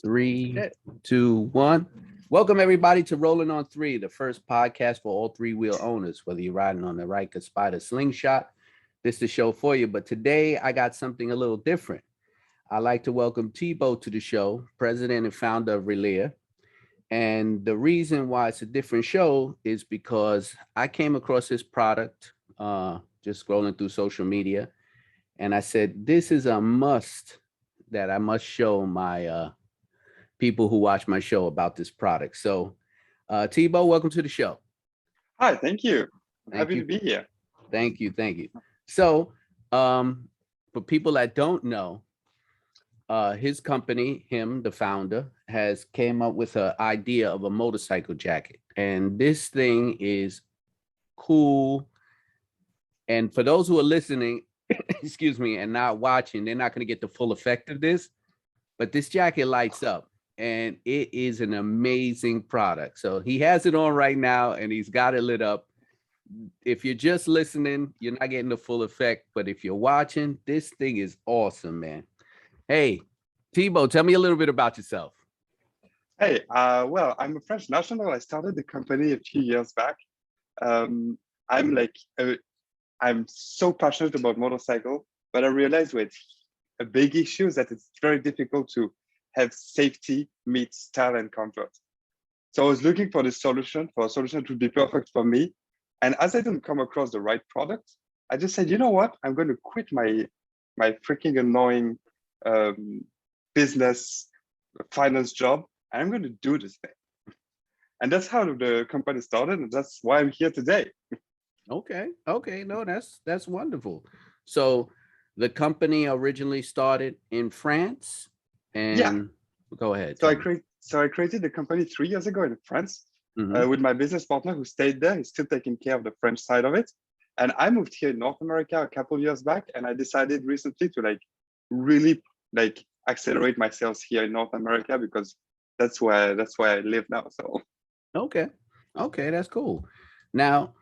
Three, Okay. 2, 1. Welcome everybody to Rolling on Three, the first podcast for all three-wheel owners. Whether you're riding on the Ryker Spider Slingshot, this is the show for you. But today I got something a little different. I'd like to welcome Tebow to the show, president and founder of Relia. And the reason why it's a different show is because I came across this product just scrolling through social media, and I said, this is a must that I must show my people who watch my show about this product. So, Tebow, welcome to the show. Hi, thank you. I'm Thank happy you. to be here. Thank you. Thank you. So, for people that don't know, his company, the founder, has came up with an idea of a motorcycle jacket. And this thing is cool. And for those who are listening, excuse me, and not watching, they're not going to get the full effect of this. But this jacket lights up. And it is an amazing product. So he has it on right now and he's got it lit up. If you're just listening, you're not getting the full effect. But if you're watching, this thing is awesome, man. Hey, Tebow, tell me a little bit about yourself. Hey, well, I'm a French national. I started the company a few years back. I'm I'm so passionate about motorcycle, but I realized with a big issue is that it's very difficult to have safety meet style and comfort. So I was looking for this solution, for a solution that would be perfect for me. And as I didn't come across the right product, I just said, you know what? I'm going to quit my freaking annoying business finance job, and I'm going to do this thing. And that's how the company started, and that's why I'm here today. Okay. No, that's wonderful. So the company originally started in France, and Yeah. go ahead. So I created the company 3 years ago in France Mhm. with my business partner who stayed there. He's still taking care of the French side of it. And I moved here in North America a couple years back, and I decided recently to really accelerate my sales here in North America because that's where I live now. So Okay, that's cool. Now,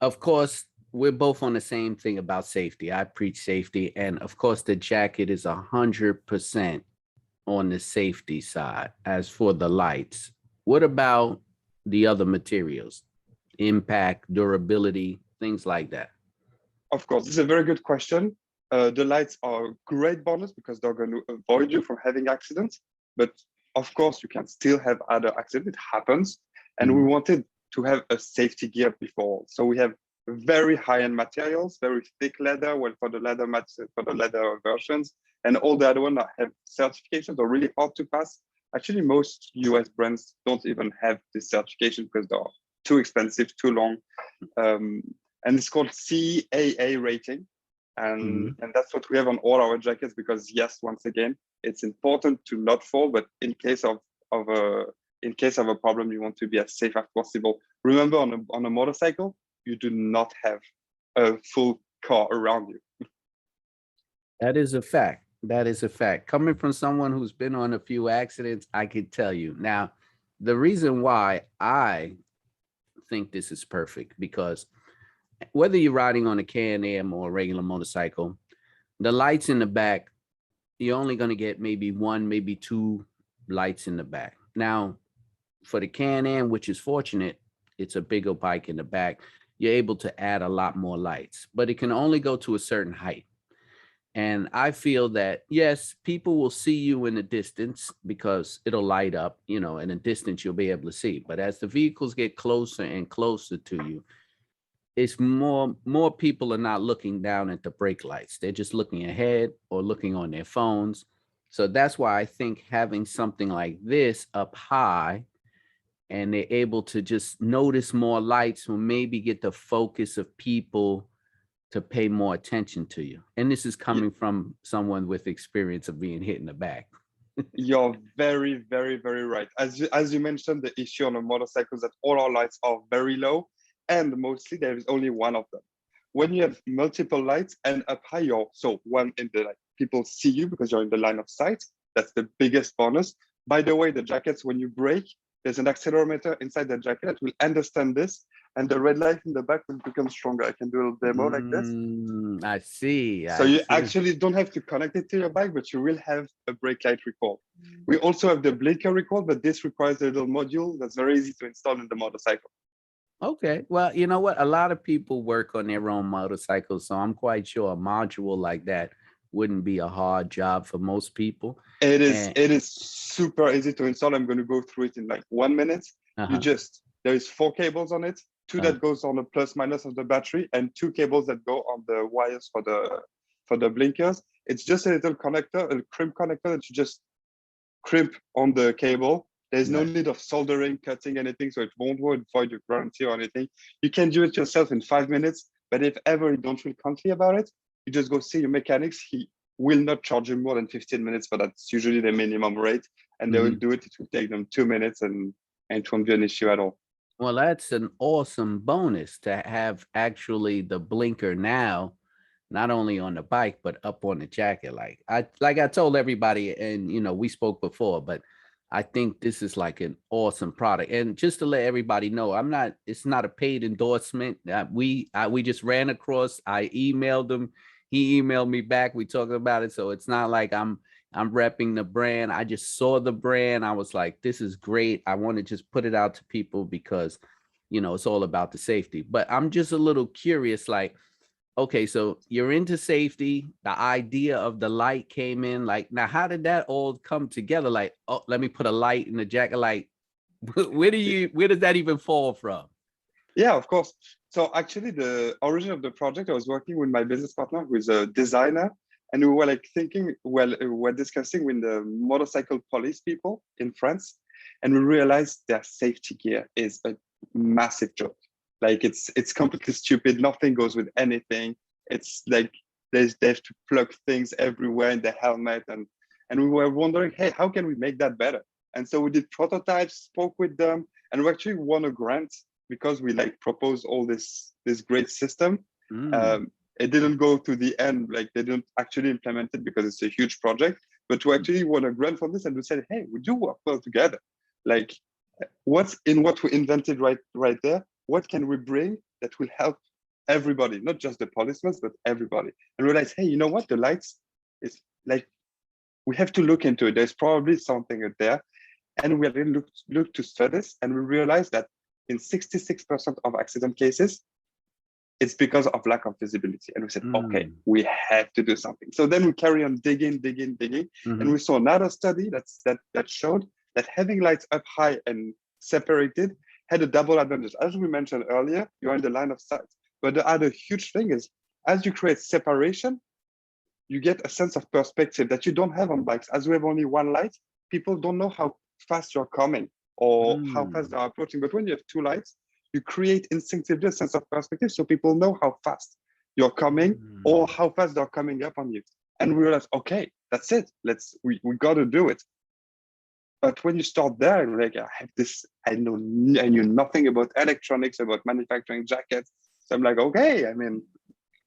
of course, we're both on the same thing about safety. I preach safety, and of course, the jacket is 100% on the safety side. As for the lights, what about the other materials? Impact, durability, things like that. of course, this is a very good question. The lights are a great bonus because they're going to avoid you from having accidents. But of course, you can still have other accidents. It happens. And we wanted to have a safety gear before. So we have very high-end materials, very thick leather, well, for the leather versions. And all the other ones that have certifications are really hard to pass. Actually, most US brands don't even have this certification because they're too expensive, too long. And it's called CAA rating. And that's what we have on all our jackets because yes, once again, it's important to not fall, but in case of a problem, you want to be as safe as possible. Remember, on a motorcycle, you do not have a full car around you. That is a fact. That is a fact. Coming from someone who's been on a few accidents, I could tell you. Now, the reason why I think this is perfect, because whether you're riding on a Can Am or a regular motorcycle, the lights in the back, you're only going to get maybe one, maybe two lights in the back. Now, for the Can Am, which is fortunate, it's a bigger bike in the back, you're able to add a lot more lights, but it can only go to a certain height. And I feel that, yes, people will see you in the distance because it'll light up, in the distance you'll be able to see. But as the vehicles get closer and closer to you, it's more people are not looking down at the brake lights. They're just looking ahead or looking on their phones. So that's why I think having something like this up high and they're able to just notice more lights will maybe get the focus of people to pay more attention to you. And this is coming from someone with experience of being hit in the back. You're very, very, very right. As you mentioned, the issue on a motorcycle is that all our lights are very low, and mostly there is only one of them. When you have multiple lights and up higher, so one in the people see you because you're in the line of sight. That's the biggest bonus. By the way, the jackets, when you brake, there's an accelerometer inside the jacket that will understand this and the red light in the back will become stronger. I can do a little demo like this. I see. So you actually don't have to connect it to your bike, but you will have a brake light recall. We also have the blinker recall, but this requires a little module that's very easy to install in the motorcycle. Okay. Well, you know what? A lot of people work on their own motorcycles, so I'm quite sure a module like that wouldn't be a hard job for most people. It And is super easy to install. I'm going to go through it in like 1 minute. There is 4 cables on it, 2 that goes on the plus minus of the battery, and 2 cables that go on the wires for the blinkers. It's just a little connector, a crimp connector that you just crimp on the cable. There's no need of soldering, cutting anything, so it won't void your warranty or anything. You can do it yourself in 5 minutes, but if ever you don't feel confident about it, you just go see your mechanics. He will not charge you more than 15 minutes, but that's usually the minimum rate, and they will do it. It will take them 2 minutes, and it won't be an issue at all. well, that's an awesome bonus to have actually the blinker now, not only on the bike, but up on the jacket. Like I told everybody, and we spoke before, but I think this is like an awesome product. And just to let everybody know, it's not a paid endorsement. We just ran across, I emailed him, he emailed me back, we talked about it. So it's not like I'm repping the brand. I just saw the brand. I was like, this is great. I want to just put it out to people because, it's all about the safety. But I'm just a little curious, like, okay, so you're into safety. The idea of the light came in. Like, now, how did that all come together? Like, oh, let me put a light in the jacket. Like, where does that even fall from? Yeah, of course. So actually, the origin of the project, I was working with my business partner, who is a designer, and we were like thinking, well, we're discussing with the motorcycle police people in France, and we realized their safety gear is a massive joke. Like it's completely stupid. Nothing goes with anything. It's like they have to plug things everywhere in the helmet, and we were wondering, hey, how can we make that better? And so we did prototypes, spoke with them, and we actually won a grant because we like proposed all this great system. It didn't go to the end, like they didn't actually implement it because it's a huge project, but we actually won a grant for this, and we said, hey, we do work well together. Like what we invented right there, what can we bring that will help everybody, not just the policemen, but everybody? And realize, hey, you know what? The lights is like, we have to look into it. There's probably something out there. And we really looked to studies, and we realized that in 66% of accident cases, it's because of lack of visibility. And we said, okay, we have to do something. So then we carry on digging, and we saw another study that showed that having lights up high and separated had a double advantage. As we mentioned earlier, you're in the line of sight. But the other huge thing is, as you create separation, you get a sense of perspective that you don't have on bikes. As we have only one light, people don't know how fast you're coming or how fast they're approaching. But when you have 2 lights, you create instinctively a sense of perspective, so people know how fast you're coming or how fast they're coming up on you. And we realized, okay, that's it. We got to do it. But when you start there, like, I knew nothing about electronics, about manufacturing jackets. So I'm like, okay, I mean,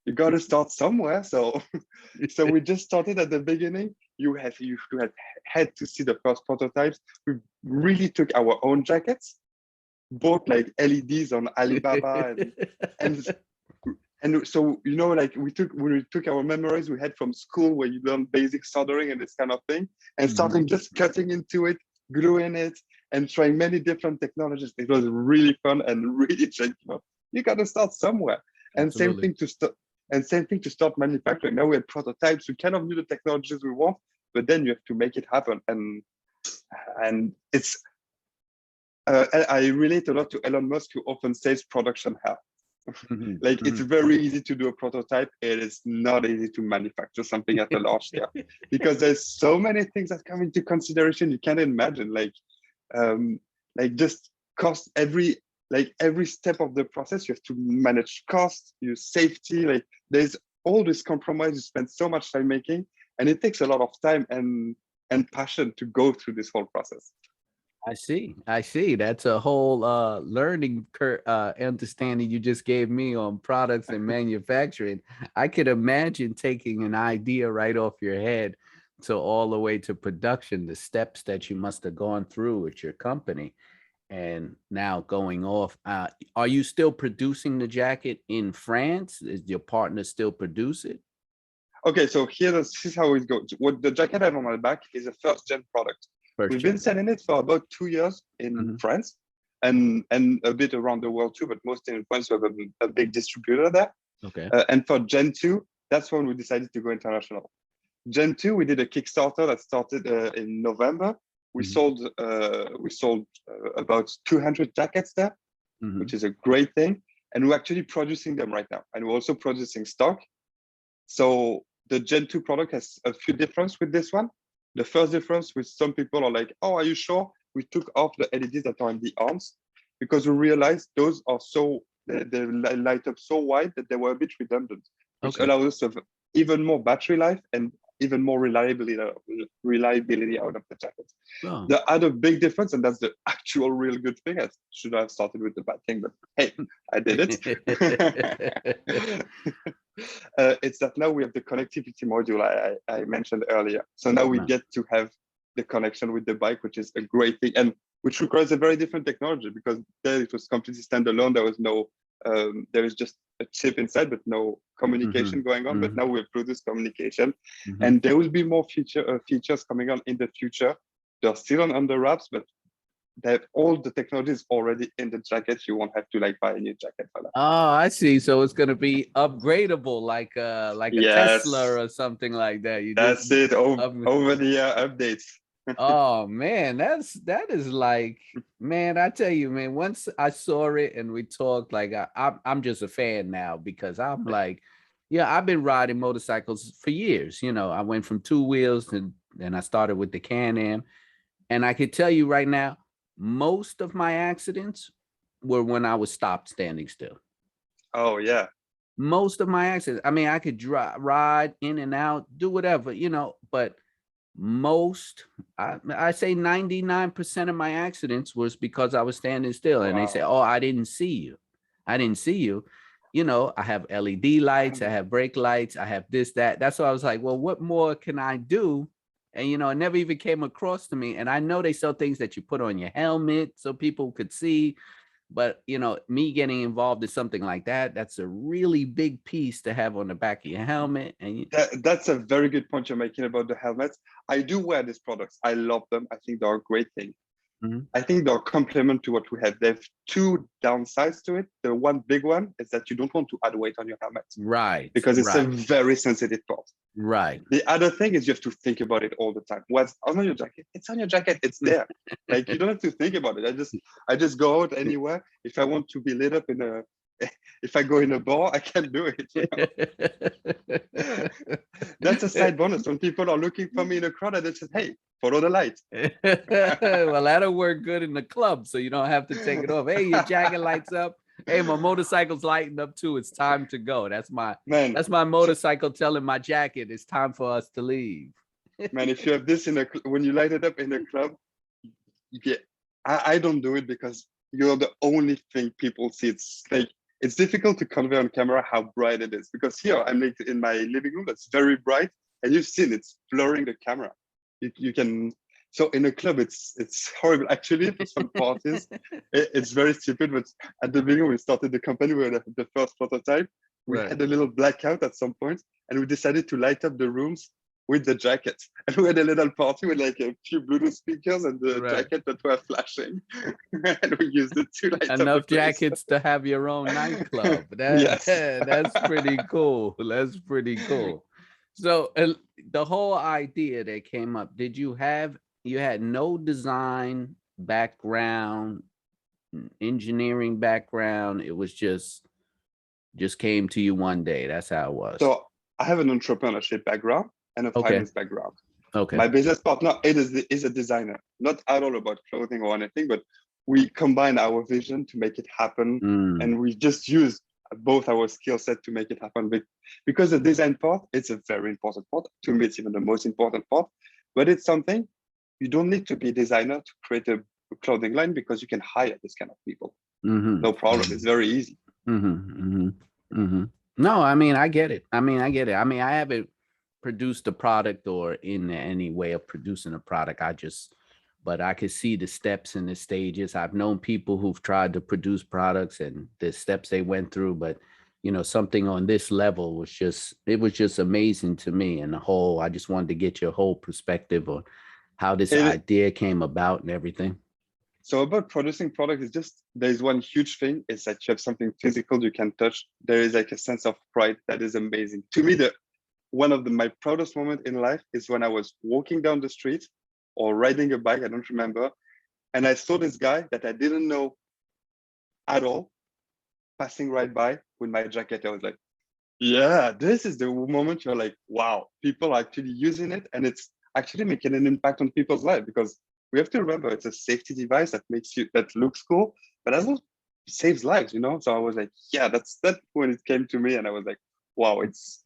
you got to start somewhere. So we just started at the beginning. You had to see the first prototypes. We really took our own jackets, bought like LEDs on Alibaba, and so like we took our memories we had from school where you learn basic soldering and this kind of thing, and starting just cutting into it, gluing it, and trying many different technologies. It was really fun and really changed. You got to start somewhere. And same thing to start manufacturing. Now we had prototypes. We kind of knew the technologies we want, but then you have to make it happen. And it's I relate a lot to Elon Musk, who often says production hell. Like it's very easy to do a prototype. It is not easy to manufacture something at a large scale because there's so many things that come into consideration. You can't imagine, like just cost. Every step of the process, you have to manage cost, your safety. Like there's all this compromise you spend so much time making, and it takes a lot of time and passion to go through this whole process. I see. That's a whole learning curve, understanding you just gave me on products and manufacturing. I could imagine taking an idea right off your head to all the way to production, the steps that you must have gone through with your company. and now going off. Are you still producing the jacket in France? Is your partner still produce it? Okay, so here, this is how it goes. What the jacket I have on my back is a first gen product. First We've been gen. selling it for about 2 years in Mhm. France and a bit around the world too, but mostly in France. We have a big distributor there. Okay. And for Gen 2, that's when we decided to go international. Gen 2, we did a Kickstarter that started in November. We Mhm. sold about 200 jackets there, which Mhm. is a great thing. And we're actually producing them right now. And we're also producing stock. So the Gen 2 product has a few differences with this one. The first difference with some people are like, oh, are you sure? We took off the LEDs that are in the arms because we realized those are they light up so wide that they were a bit redundant, which Okay. allows us to have even more battery life and even more reliability out of the jacket. Oh. The other big difference, and that's the actual real good thing, I should have started with the bad thing, but hey, I did it. It's that now we have the connectivity module I mentioned earlier. So now we Right. get to have the connection with the bike, which is a great thing, and which requires a very different technology because there it was completely standalone. There was no, there is just a chip inside, but no communication Mhm. going on. But Mhm. now we have Bluetooth communication, Mhm. and there will be more features coming on in the future. They're still on the wraps, but they have all the technologies already in the jacket. You won't have to like buy a new jacket for that. Oh, I see. So it's gonna be upgradable, like a Tesla Yes, or something like that. You just that's it. up. Over the updates. Oh man, that is like, man, I tell you, man, once I saw it and we talked, like I'm just a fan now because I'm like, yeah, I've been riding motorcycles for years. I went from two wheels and I started with the Can Am. And I could tell you right now, most of my accidents were when I was stopped standing still. Oh yeah. Most of my accidents, I mean, I could ride in and out, do whatever, but I say 99% of my accidents was because I was standing still. And they say, Wow. oh, I didn't see you. I didn't see you. I have LED lights, I have brake lights, I have this, that. That's why I was like, well, what more can I do? And it never even came across to me. And I know they sell things that you put on your helmet so people could see. But me getting involved in something like that's a really big piece to have on the back of your helmet. And That's a very good point you're making about the helmets. I do wear these products. I love them. I think they're a great thing. Mhm. I think they're a complement to what we have. They have two downsides to it. The one big one is that you don't want to add weight on your helmet Right, because it's a right, very sensitive part. right. The other thing is you have to think about it all the time. What's on your jacket? It's on your jacket. It's there. Like you don't have to think about it. I just go out anywhere. If I want to be lit up if I go in a bar, I can do it. That's a side bonus. When people are looking for me in a crowd, I just say, hey, follow the light. Well, that'll work good in the club, so you don't have to take it off. Hey, your jacket lights up. Hey, my motorcycle's lighting up too. It's time to go. That's my Man, that's my so, motorcycle telling my jacket it's time for us to leave. man, if you have this when you light it up in a club, you get, I don't do it because you're the only thing people see. It's like it's difficult to convey on camera how bright it is because here I'm like in my living room that's very bright and you've seen it's blurring the camera. You can so in a club it's horrible. Actually, for some parties, it's very stupid. But at the beginning, when we started the company, we had the first prototype. We Right. had a little blackout at some point, and we decided to light up the rooms with the jacket. And we had a little party with like a few Bluetooth speakers and the Right. jacket that were flashing. And we used it to light up the Enough place. jackets to have your own nightclub. Yes. That's pretty cool. That's pretty cool. So the whole idea that came up, you had no design background, engineering background. It was just came to you one day. That's how it was. So I have an entrepreneurship background and a Okay. finance background. Okay. My business partner is a designer, not at all about clothing or anything, but we combine our vision to make it happen. Mm, And we just use both our skill set to make it happen. Because the design part, it's a very important part. To me, it's even the most important part. But it's something you don't need to be a designer to create a clothing line because you can hire this kind of people. mm-hmm, No problem. It's very easy. mm-hmm, mm-hmm, mm-hmm. No, I mean, I get it. I mean, I haven't produced a product or in any way of producing a product. I just but I could see the steps and the stages. I've known people who've tried to produce products and the steps they went through, but something on this level it was just amazing to me. And I just wanted to get your whole perspective on how this It, idea came about and everything. so about producing product is just, there's one huge thing, is that you have something physical you can touch. There is like a sense of pride that is amazing. To me, one of my proudest moments in life is when I was walking down the street or riding a bike, I don't remember, and I saw this guy that I didn't know at all passing right by with my jacket. I was like, yeah, this is the moment you're like, wow, people are actually using it and it's actually making an impact on people's life, because we have to remember it's a safety device that looks cool, but also saves lives, So I was like, yeah, that's when it came to me, and I was like, wow, it's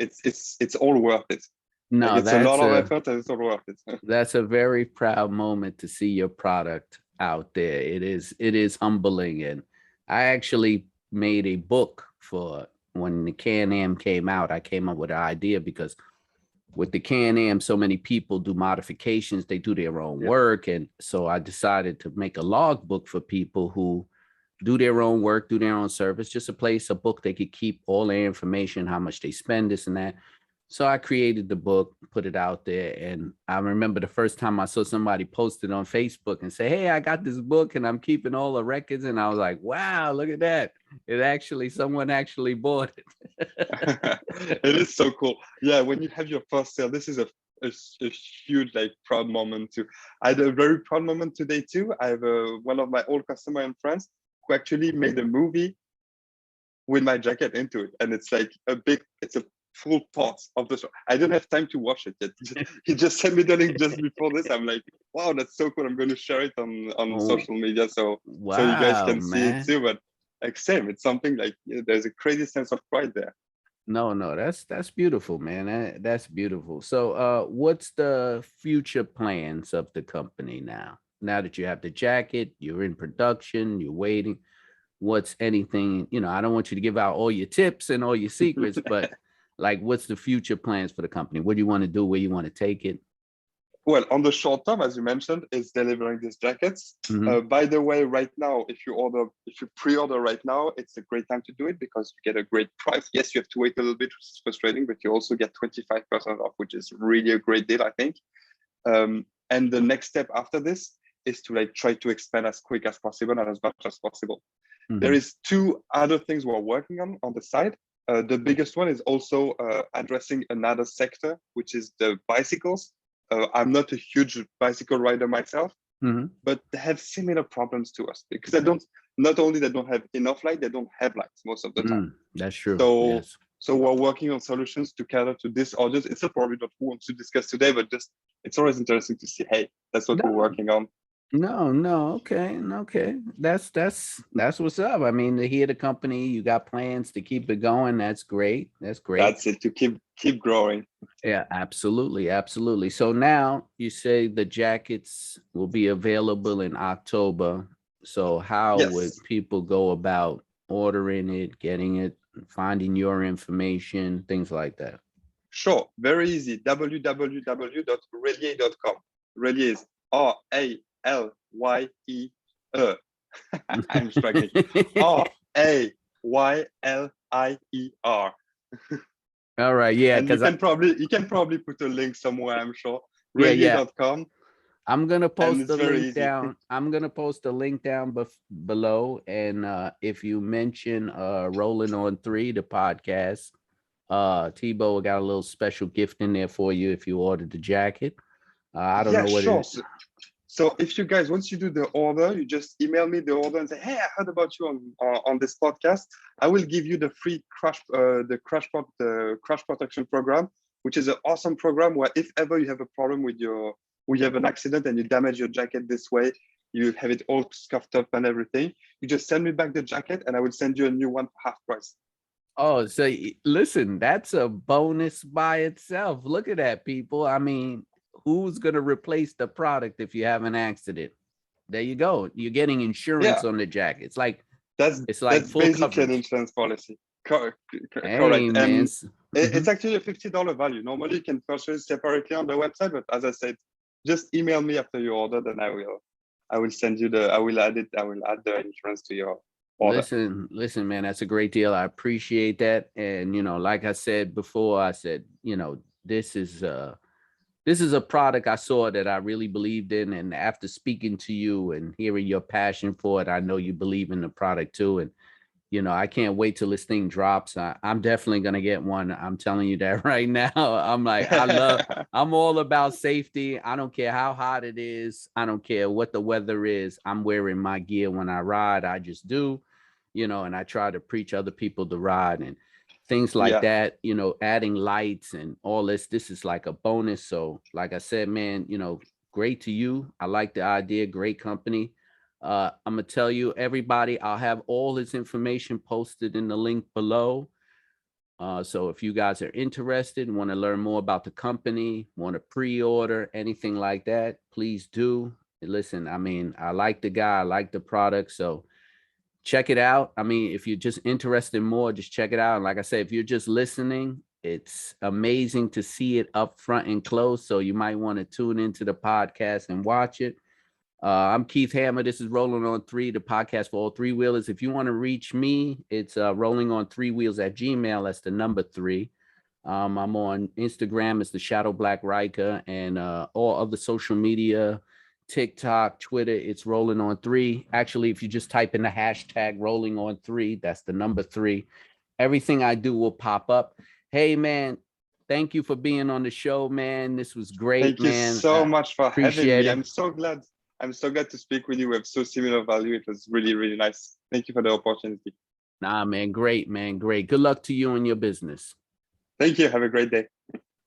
all worth it. Like, No, it's a lot of effort and it's all worth it. that's a very proud moment to see your product out there. It is humbling. And I actually made a book for when the Can Am came out. I came up with an idea because with the Can Am, so many people do modifications, they do their own work. And so I decided to make a logbook for people who do their own work, do their own service, just a book they could keep all their information, how much they spend, this and that. So I created the book, put it out there. And I remember the first time I saw somebody post it on Facebook and say, hey, I got this book and I'm keeping all the records. And I was like, wow, look at that. Someone actually bought it. It is so cool. Yeah, when you have your first sale, this is a huge, like, proud moment too. I had a very proud moment today too. I have one of my old customer and friends who actually made a movie with my jacket into it. And it's like it's a full part of the show. I don't have time to watch it yet. He just sent me the link just before this. I'm like, wow, that's so cool. I'm going to share it on social media so you guys can see it too. But like, same, it's something like, there's a crazy sense of pride there. No, that's beautiful, man. That's beautiful. So what's the future plans of the company now? Now that you have the jacket, you're in production, you're waiting. What's anything, I don't want you to give out all your tips and all your secrets, but like, what's the future plans for the company? What do you want to do? Where you want to take it? Well, on the short term, as you mentioned, is delivering these jackets. Mhm. By the way, right now, if you pre-order right now, it's a great time to do it because you get a great price. Yes, you have to wait a little bit, which is frustrating, but you also get 25% off, which is really a great deal, I think. And the next step after this is to try to expand as quick as possible and as much as possible. Mhm. There is two other things we're working on the side. The biggest one is also addressing another sector, which is the bicycles. I'm not a huge bicycle rider myself, Mhm. but they have similar problems to us because not only they don't have enough light, they don't have lights most of the time. That's true. So, Yes. so we're working on solutions to cater to this audience. It's probably not what we want to discuss today, but just it's always interesting to see, hey, that's what we're working on. No, okay. That's what's up. I mean, to hear the company, you got plans to keep it going. That's great. That's it, to keep growing. Yeah, absolutely. So now you say the jackets will be available in October. So how would Yes, people go about ordering it, getting it, finding your information, things like that? sure. Very easy. www.relye.com. Relye is Ralye. I'm struggling. Raylier. All right, yeah, And you because can probably put a link somewhere, I'm sure. yeah. Relye.com. I'm gonna And post it's the very link easy. down. I'm gonna post the link down below. And if you mention Rolling on 3, the podcast, Tebow got a little special gift in there for you if you ordered the jacket. I don't Yeah, know what sure. it is. So if you guys, once you do the order, you just email me the order and say, hey, I heard about you on this podcast. I will give you the free crash protection program, which is an awesome program where if ever you have a problem with you have an accident and you damage your jacket this way, you have it all scuffed up and everything, you just send me back the jacket and I will send you a new one for half price. Oh, so listen, that's a bonus by itself. Look at that, people. I mean, who's gonna replace the product if you have an accident? There you go. You're getting insurance Yeah, on the jacket. It's like that's full basically an coverage. insurance policy. Correct. Hey, man. And it's actually a $50 value. Normally you can purchase separately on the website, but as I said, just email me after you order, then I will I will send you I will add the insurance to your order. Listen, man, that's a great deal. I appreciate that. And, like I said before, I said, this is a product I saw that I really believed in. And after speaking to you and hearing your passion for it, I know you believe in the product too. And, I can't wait till this thing drops. I'm definitely going to get one. I'm telling you that right now. I'm like, I'm all about safety. I don't care how hot it is. I don't care what the weather is. I'm wearing my gear when I ride. I just do, and I try to preach other people to ride and things like that, adding lights and all this is like a bonus. So like I said, man, great to you. I like the idea. Great company. I'm gonna tell you, everybody, I'll have all this information posted in the link below. So if you guys are interested, want to learn more about the company, want to pre-order, anything like that, please do. Listen, I mean, I like the guy, I like the product, so check it out. I mean, if you're just interested in more, just check it out. And like I said, if you're just listening, it's amazing to see it up front and close. So you might want to tune into the podcast and watch it. I'm Keith Hammer. This is Rolling on Three, the podcast for all three wheelers. If you want to reach me, it's rolling on three wheels at Gmail. That's the number 3. I'm on Instagram. It's the Shadow Black Ryker, and all other social media, TikTok, Twitter. It's Rolling on 3. Actually, if you just type in the hashtag Rolling on 3, that's the number 3. Everything I do will pop up. Hey, man. Thank you for being on the show, man. This was great, Thank man. you so much for having me. It. I'm so glad to speak with you. We have so similar value. It was really, really nice. Thank you for the opportunity. Nah, man. Great, man. Great. Good luck to you and your business. Thank you. Have a great day.